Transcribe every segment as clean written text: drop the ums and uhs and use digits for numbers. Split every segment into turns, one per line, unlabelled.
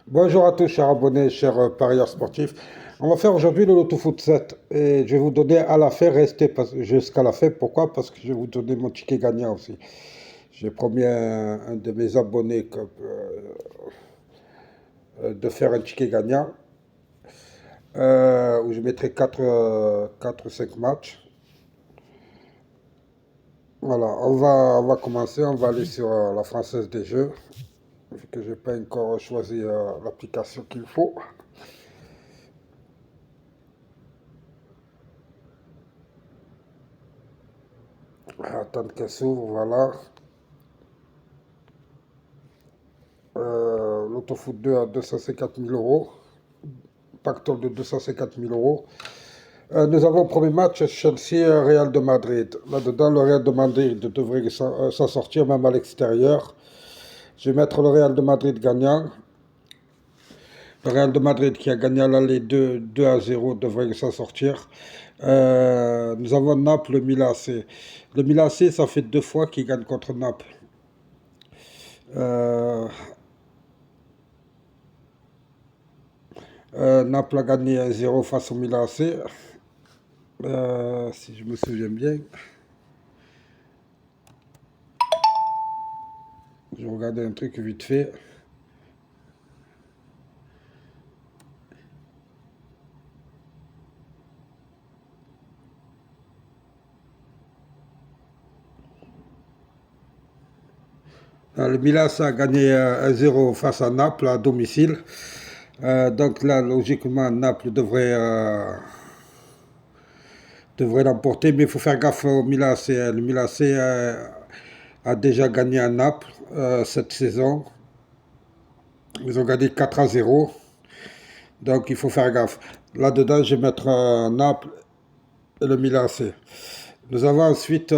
Bonjour à tous, chers abonnés, chers parieurs sportifs. On va faire aujourd'hui le Loto Foot 7 et je vais vous donner à la fin, restez jusqu'à la fin. Pourquoi? Parce que je vais vous donner mon ticket gagnant aussi. J'ai promis à un de mes abonnés de faire un ticket gagnant où je mettrai 4 ou 5 matchs. Voilà, on va commencer, on va aller sur la Française des Jeux, vu que je n'ai pas encore choisi l'application qu'il faut. Attendre qu'elle s'ouvre, voilà. L'Autofoot 2 à 250 000 euros. Pactole de 250 000 euros. Nous avons au premier match Chelsea-Real de Madrid. Là-dedans, le Real de Madrid devrait s'en sortir même à l'extérieur. Je vais mettre le Real de Madrid gagnant. Le Real de Madrid qui a gagné à l'aller 2-0 devrait s'en sortir. Nous avons Naples-Milan AC. Le Milan AC, ça fait 2 fois qu'il gagne contre Naples. Euh, Naples a gagné 1-0 face au Milan AC. Si je me souviens bien. Je regardais un truc vite fait. Le Milan a gagné 1-0 face à Naples à domicile. Donc là, logiquement, Naples devrait l'emporter, mais il faut faire gaffe au Milan AC. Le Milan AC a déjà gagné à Naples cette saison. Ils ont gagné 4-0. Donc il faut faire gaffe. Là-dedans, je vais mettre Naples et le Milan AC. Nous avons ensuite,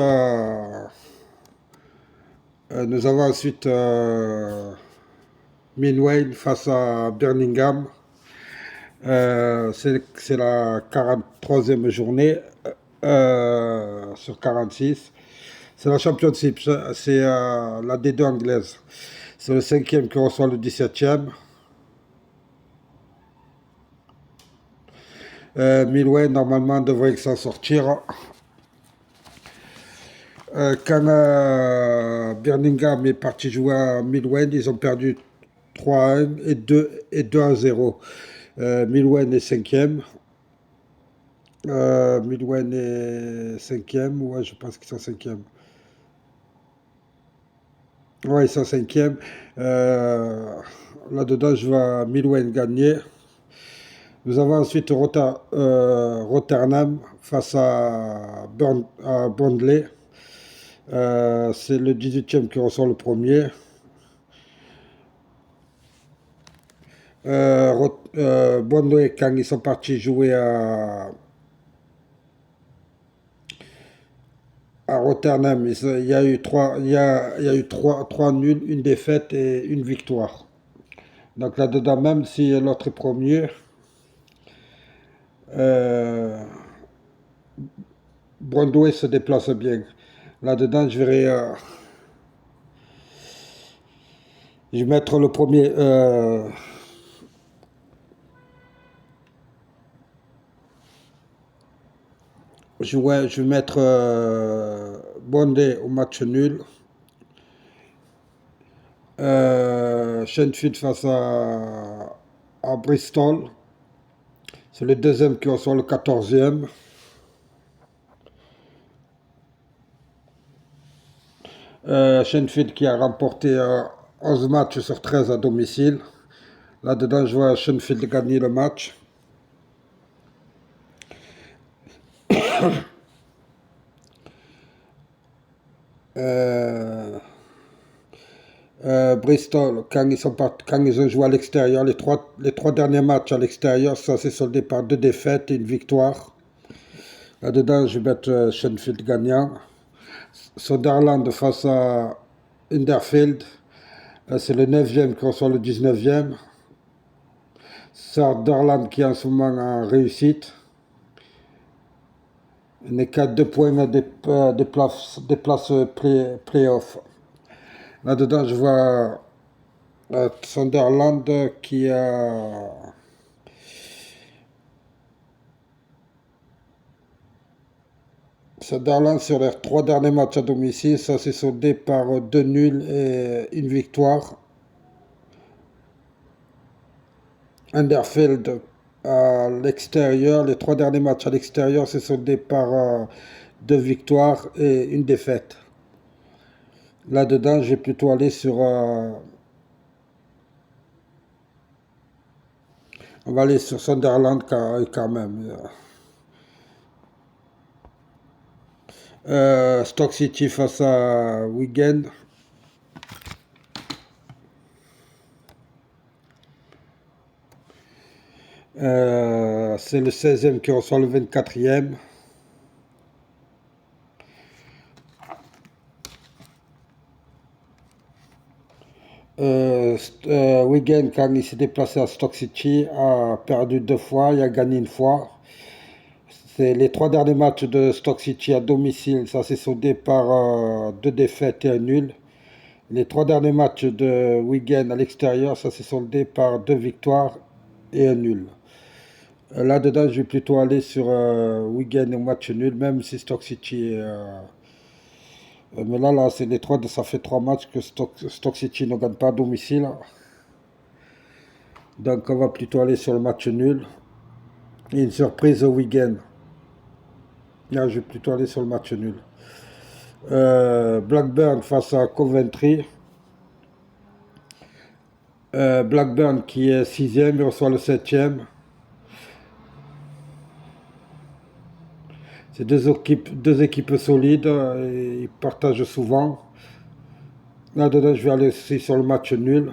Minway face à Birmingham. C'est la 43e journée sur 46. C'est la Championship, c'est la D2 anglaise. C'est le 5e qui reçoit le 17e. Millway, normalement, devrait s'en sortir. Quand Birmingham est parti jouer à Millway, ils ont perdu 3-1 et 2-0. Millway est 5e. Millway est 5e. Ouais, je pense qu'ils sont 5e. Ouais, ils sont 5e. Là-dedans, je vois Millway gagner. Nous avons ensuite Rotterdam face à Burnley. C'est le 18e qui reçoit le premier. Burnley, quand ils sont partis jouer à Rotterdam, il y a eu trois nuls, une défaite et une victoire. Donc là-dedans, même si l'autre est premier, euh, Brondouet se déplace bien. Là-dedans, je vais mettre le premier. Je vais mettre Bondé au match nul. Shenfield face à Bristol. C'est le deuxième qui reçoit le 14e. Shenfield qui a remporté 11 matchs sur 13 à domicile. Là-dedans, je vois Shenfield gagner le match. Euh, Bristol, quand ils ont joué à l'extérieur, les trois derniers matchs à l'extérieur, ça s'est soldé par 2 défaites et une victoire. Là-dedans, je vais mettre Shenfield gagnant. Sunderland face à Huddersfield, c'est le 9e qui reçoit le 19e. Sunderland qui est en ce moment en réussite. Il n'est qu'à 2 points des places play-off. Là-dedans, je vois Sunderland qui a... Sunderland sur les 3 derniers matchs à domicile, ça s'est soldé par 2 nuls et une victoire. Huddersfield à l'extérieur, les 3 derniers matchs à l'extérieur s'est soldé par 2 victoires et une défaite. Là-dedans, j'ai plutôt aller sur... on va aller sur Sunderland quand même. Stoke City face à Wigan. C'est le 16e qui reçoit le 24e. Wigan, quand il s'est déplacé à Stoke City, a perdu 2 fois, il a gagné une fois. C'est les 3 derniers matchs de Stoke City à domicile, ça s'est soldé par 2 défaites et un nul. Les 3 derniers matchs de Wigan à l'extérieur, ça s'est soldé par 2 victoires et un nul. Là-dedans, je vais plutôt aller sur Wigan au match nul, même si Stoke City... mais là, c'est les 3, ça fait 3 matchs que Stoke City ne gagne pas à domicile. Donc on va plutôt aller sur le match nul. Et une surprise au Wigan. Là, je vais plutôt aller sur le match nul. Blackburn face à Coventry. Blackburn qui est 6e, il reçoit le 7e. C'est deux équipes solides, et ils partagent souvent. Là-dedans, je vais aller aussi sur le match nul.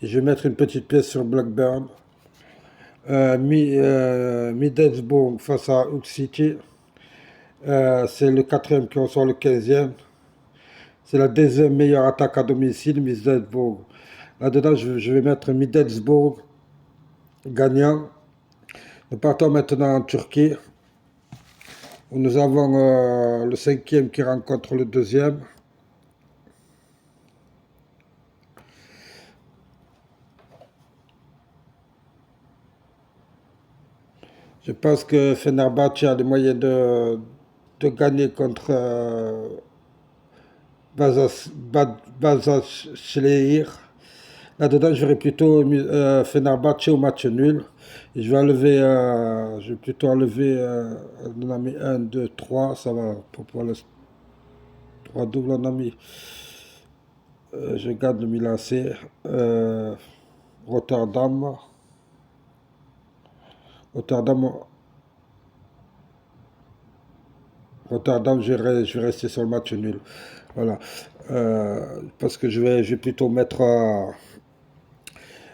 Et je vais mettre une petite pièce sur Blackburn. Middlesbrough face à Hull City. C'est le 4e qui reçoit le 15e. C'est la deuxième meilleure attaque à domicile, Middlesbrough. Là-dedans, je vais mettre Middlesbrough gagnant. Nous partons maintenant en Turquie, où nous avons le 5e qui rencontre le 2e. Je pense que Fenerbahçe a les moyens de gagner contre Başakşehir. Là-dedans, je verrai plutôt Fenerbahçe au match nul. Et je vais plutôt enlever on a mis 1, 2, 3, ça va pour le 3 double, on a mis. Je garde le Milan C. Rotterdam. Rotterdam, je vais rester sur le match nul. Voilà. Parce que je vais plutôt mettre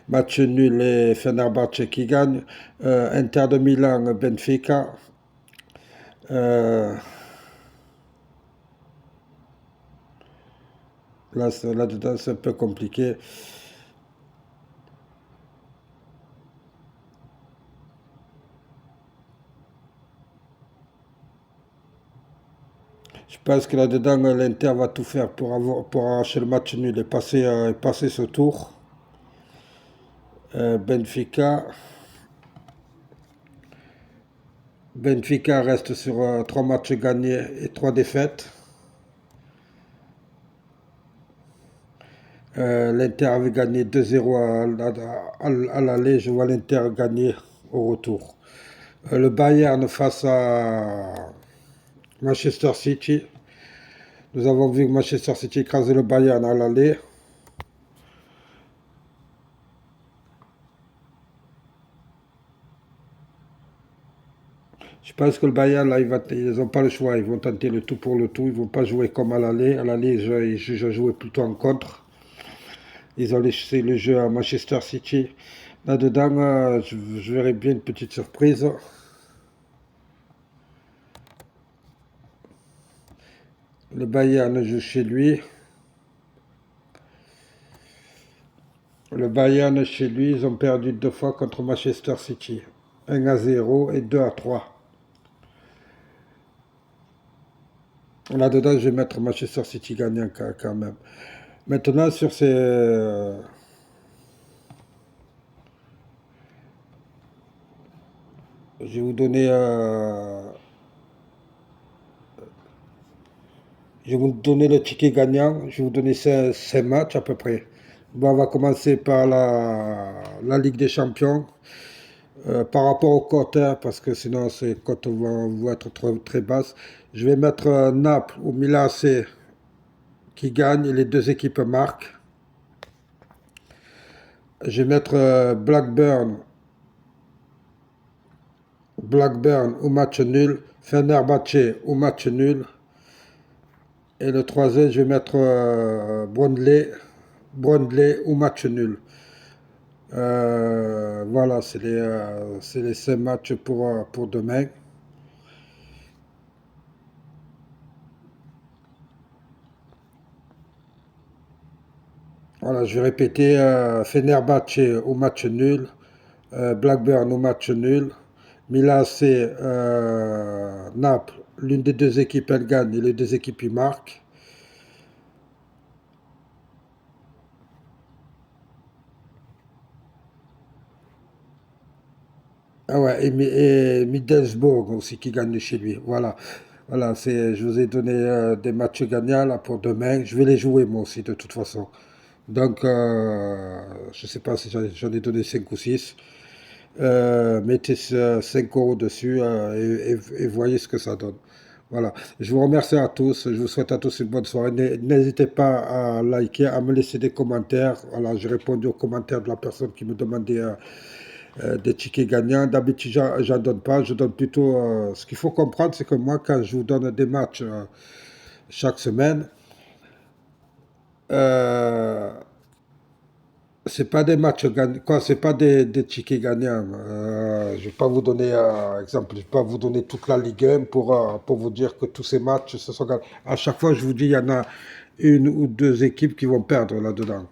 match nul et Fenerbahçe qui gagne. Inter de Milan, Benfica. Là-dedans, c'est un peu compliqué. Je pense que là-dedans, l'Inter va tout faire pour arracher le match nul et passer ce tour. Benfica. Benfica reste sur 3 matchs gagnés et 3 défaites. L'Inter avait gagné 2-0 à l'aller. Je vois l'Inter gagner au retour. Le Bayern face à Manchester City. Nous avons vu Manchester City écraser le Bayern à l'aller. Je pense que le Bayern, là, ils n'ont pas le choix. Ils vont tenter le tout pour le tout. Ils ne vont pas jouer comme à l'aller. À l'aller, ils ont joué plutôt en contre. Ils ont laissé le jeu à Manchester City. Là-dedans, je verrai bien une petite surprise. Le Bayern joue chez lui. Le Bayern chez lui, ils ont perdu 2 fois contre Manchester City. 1-0 et 2-3. Là-dedans, je vais mettre Manchester City gagnant quand même. Maintenant, sur ces Je vais vous donner, le ticket gagnant. Je vais vous donner 5 matchs à peu près. Bon, on va commencer par la Ligue des Champions. Par rapport aux cotes, hein, parce que sinon ces cotes vont être très basses. Je vais mettre Naples ou Milan AC qui gagne et les deux équipes marquent. Je vais mettre Blackburn au match nul, Fenerbahçe au match nul. Et le troisième, je vais mettre Brondley au match nul. Voilà, c'est les 5 matchs pour demain. Voilà, je vais répéter Fenerbahçe au match nul, Blackburn au match nul, Milan C, Naples, l'une des deux équipes elle gagne et les deux équipes y marquent. Ah ouais, et Middlesbrough aussi qui gagne chez lui. Voilà, voilà, je vous ai donné des matchs gagnants là, pour demain. Je vais les jouer moi aussi de toute façon. Donc, je ne sais pas si j'en ai donné 5 ou 6. Mettez 5 euros dessus et voyez ce que ça donne. Voilà. Je vous remercie à tous. Je vous souhaite à tous une bonne soirée. N'hésitez pas à liker, à me laisser des commentaires. Voilà, j'ai répondu aux commentaires de la personne qui me demandait des tickets gagnants. D'habitude, j'en donne pas. Je donne plutôt. Ce qu'il faut comprendre, c'est que moi, quand je vous donne des matchs chaque semaine, euh, c'est pas des matchs gagnants, quoi, c'est pas des tickets gagnants. Je vais pas vous donner, exemple, je vais pas vous donner toute la Ligue 1 pour vous dire que tous ces matchs se sont gagnés. À chaque fois, je vous dis, il y en a une ou deux équipes qui vont perdre là-dedans.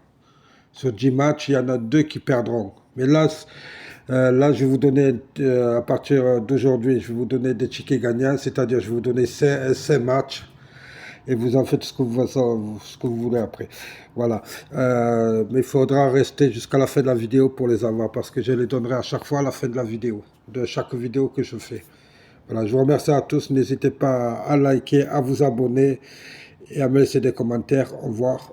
Sur 10 matchs, il y en a deux qui perdront. Mais là, je vais vous donner, à partir d'aujourd'hui, je vais vous donner des tickets gagnants, c'est-à-dire je vais vous donner 5 matchs et vous en faites ce que vous voulez après. Voilà. Mais il faudra rester jusqu'à la fin de la vidéo pour les avoir parce que je les donnerai à chaque fois à la fin de la vidéo, de chaque vidéo que je fais. Voilà, je vous remercie à tous. N'hésitez pas à liker, à vous abonner et à me laisser des commentaires. Au revoir.